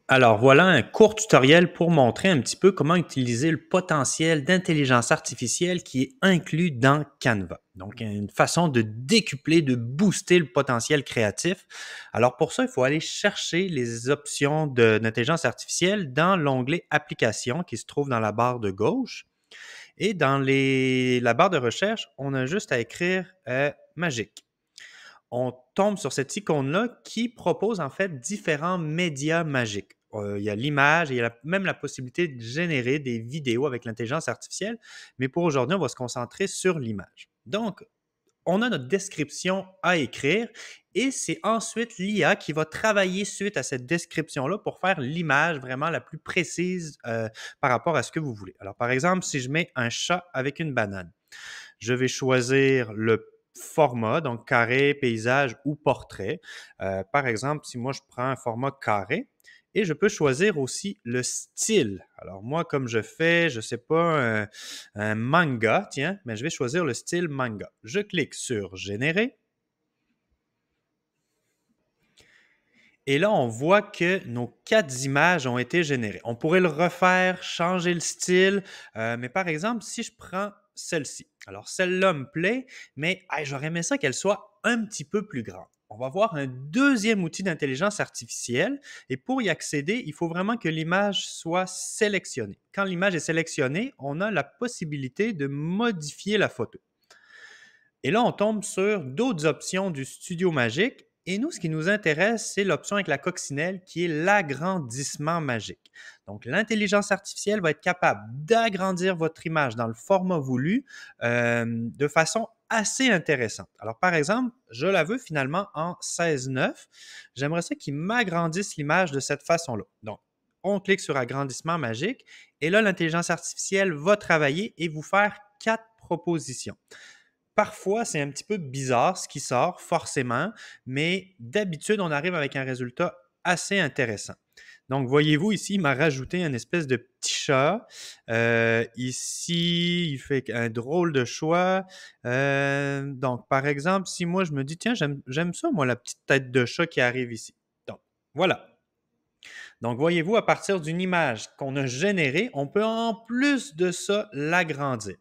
Alors voilà un court tutoriel pour montrer un petit peu comment utiliser le potentiel d'intelligence artificielle qui est inclus dans Canva. Donc, une façon de décupler, de booster le potentiel créatif. Alors pour ça, il faut aller chercher les options d'intelligence artificielle dans l'onglet Applications qui se trouve dans la barre de gauche. Et dans la barre de recherche, on a juste à écrire Magique. On tombe sur cette icône-là qui propose en fait différents médias magiques. Il y a l'image et il y a même la possibilité de générer des vidéos avec l'intelligence artificielle, mais pour aujourd'hui, on va se concentrer sur l'image. Donc, on a notre description à écrire et c'est ensuite l'IA qui va travailler suite à cette description-là pour faire l'image vraiment la plus précise par rapport à ce que vous voulez. Alors, par exemple, si je mets un chat avec une banane, je vais choisir le format, donc carré, paysage ou portrait. Par exemple, si moi je prends un format carré, et je peux choisir aussi le style. Alors moi, comme je fais, je sais pas, un manga, tiens, mais je vais choisir le style manga. Je clique sur Générer. Et là, on voit que nos 4 images ont été générées. On pourrait le refaire, changer le style, mais par exemple, si je prends celle-ci. Alors, celle-là me plaît, mais hey, j'aurais aimé ça qu'elle soit un petit peu plus grande. On va voir un deuxième outil d'intelligence artificielle et pour y accéder, il faut vraiment que l'image soit sélectionnée. Quand l'image est sélectionnée, on a la possibilité de modifier la photo. Et là, on tombe sur d'autres options du studio magique. Et nous, ce qui nous intéresse, c'est l'option avec la coccinelle qui est l'agrandissement magique. Donc, l'intelligence artificielle va être capable d'agrandir votre image dans le format voulu de façon assez intéressante. Alors, par exemple, je la veux finalement en 16:9. J'aimerais ça qu'il m'agrandisse l'image de cette façon-là. Donc, on clique sur agrandissement magique et là, l'intelligence artificielle va travailler et vous faire 4 propositions. Parfois, c'est un petit peu bizarre ce qui sort, forcément, mais d'habitude, on arrive avec un résultat assez intéressant. Donc, voyez-vous, ici, il m'a rajouté une espèce de petit chat. Ici, il fait un drôle de choix. Donc, par exemple, si moi, je me dis, tiens, j'aime ça, moi, la petite tête de chat qui arrive ici. Donc, voilà. Donc, voyez-vous, à partir d'une image qu'on a générée, on peut en plus de ça l'agrandir.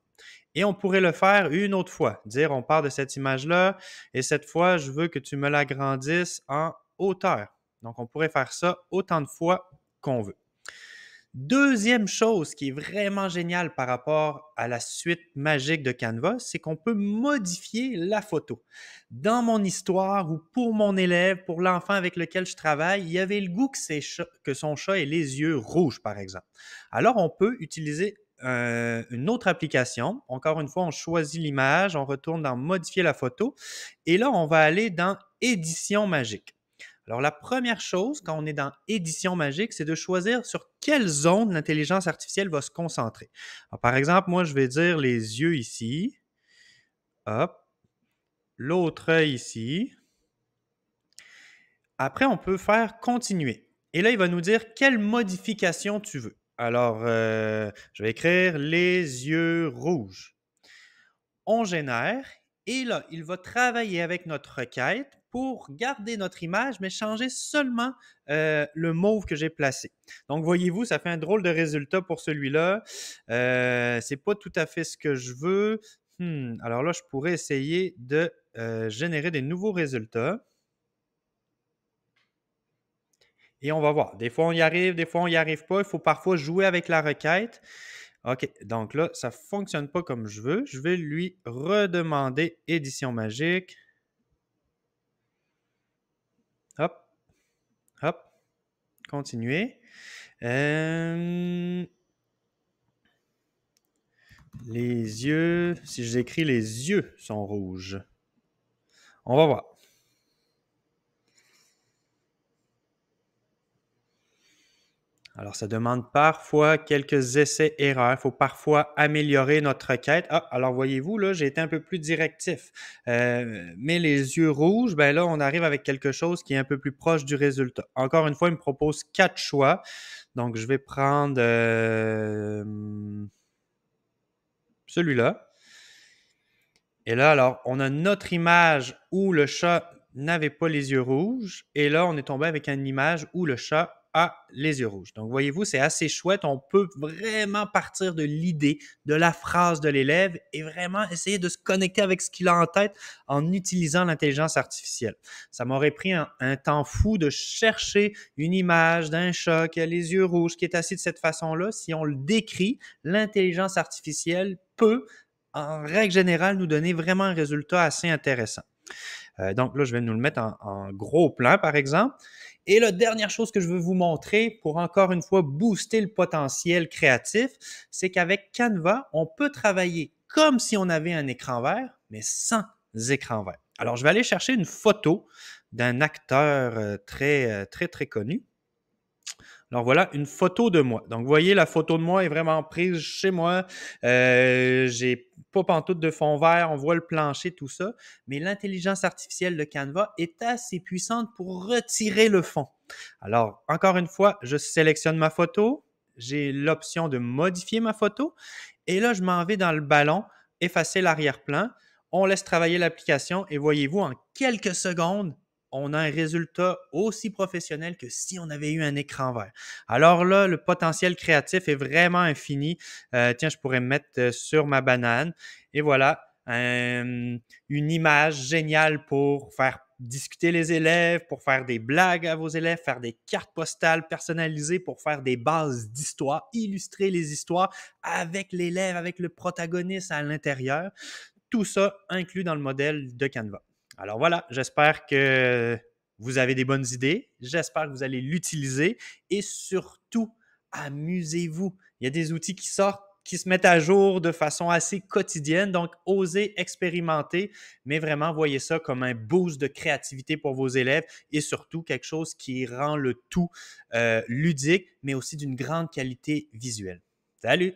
Et on pourrait le faire une autre fois, dire on part de cette image-là et cette fois, je veux que tu me l'agrandisses en hauteur. Donc, on pourrait faire ça autant de fois qu'on veut. Deuxième chose qui est vraiment géniale par rapport à la suite magique de Canva, c'est qu'on peut modifier la photo. Dans mon histoire ou pour mon élève, pour l'enfant avec lequel je travaille, il y avait le goût que son chat ait les yeux rouges, par exemple. Alors, on peut utiliser une autre application. Encore une fois, on choisit l'image, on retourne dans modifier la photo et là, on va aller dans édition magique. Alors, la première chose, quand on est dans édition magique, c'est de choisir sur quelle zone l'intelligence artificielle va se concentrer. Alors, par exemple, moi, je vais dire les yeux ici. Hop. L'autre œil ici. Après, on peut faire continuer. Et là, il va nous dire quelle modification tu veux. Alors, je vais écrire les yeux rouges. On génère et là, il va travailler avec notre requête pour garder notre image, mais changer seulement le mauve que j'ai placé. Donc, voyez-vous, ça fait un drôle de résultat pour celui-là. C'est pas tout à fait ce que je veux. Alors là, je pourrais essayer de générer des nouveaux résultats. Et on va voir. Des fois, on y arrive, des fois, on n'y arrive pas. Il faut parfois jouer avec la requête. OK, donc là, ça ne fonctionne pas comme je veux. Je vais lui redemander édition magique. Hop, hop, continuer. Les yeux, si j'écris les yeux sont rouges. On va voir. Alors, ça demande parfois quelques essais-erreurs. Il faut parfois améliorer notre requête. Ah, alors voyez-vous, là, j'ai été un peu plus directif. Mais les yeux rouges, ben là, on arrive avec quelque chose qui est un peu plus proche du résultat. Encore une fois, il me propose 4 choix. Donc, je vais prendre celui-là. Et là, alors, on a notre image où le chat n'avait pas les yeux rouges. Et là, on est tombé avec une image où le chat a les yeux rouges. Donc, voyez-vous, c'est assez chouette. On peut vraiment partir de l'idée, de la phrase de l'élève et vraiment essayer de se connecter avec ce qu'il a en tête en utilisant l'intelligence artificielle. Ça m'aurait pris un temps fou de chercher une image d'un chat qui a les yeux rouges, qui est assis de cette façon-là. Si on le décrit, l'intelligence artificielle peut, en règle générale, nous donner vraiment un résultat assez intéressant. Donc là, je vais nous le mettre en gros plan, par exemple. Et la dernière chose que je veux vous montrer pour encore une fois booster le potentiel créatif, c'est qu'avec Canva, on peut travailler comme si on avait un écran vert, mais sans écran vert. Alors, je vais aller chercher une photo d'un acteur très connu. Alors voilà, une photo de moi. Donc, vous voyez, la photo de moi est vraiment prise chez moi. J'ai pas pantoute de fond vert, on voit le plancher, tout ça. Mais l'intelligence artificielle de Canva est assez puissante pour retirer le fond. Alors, encore une fois, je sélectionne ma photo. J'ai l'option de modifier ma photo. Et là, je m'en vais dans le ballon, effacer l'arrière-plan. On laisse travailler l'application et voyez-vous, en quelques secondes, on a un résultat aussi professionnel que si on avait eu un écran vert. Alors là, le potentiel créatif est vraiment infini. Tiens, je pourrais me mettre sur ma banane et voilà, une image géniale pour faire discuter les élèves, pour faire des blagues à vos élèves, faire des cartes postales personnalisées pour faire des bases d'histoire, illustrer les histoires avec l'élève, avec le protagoniste à l'intérieur. Tout ça inclus dans le modèle de Canva. Alors voilà, j'espère que vous avez des bonnes idées. J'espère que vous allez l'utiliser et surtout, amusez-vous. Il y a des outils qui sortent, qui se mettent à jour de façon assez quotidienne. Donc, osez expérimenter, mais vraiment, voyez ça comme un boost de créativité pour vos élèves et surtout quelque chose qui rend le tout ludique, mais aussi d'une grande qualité visuelle. Salut!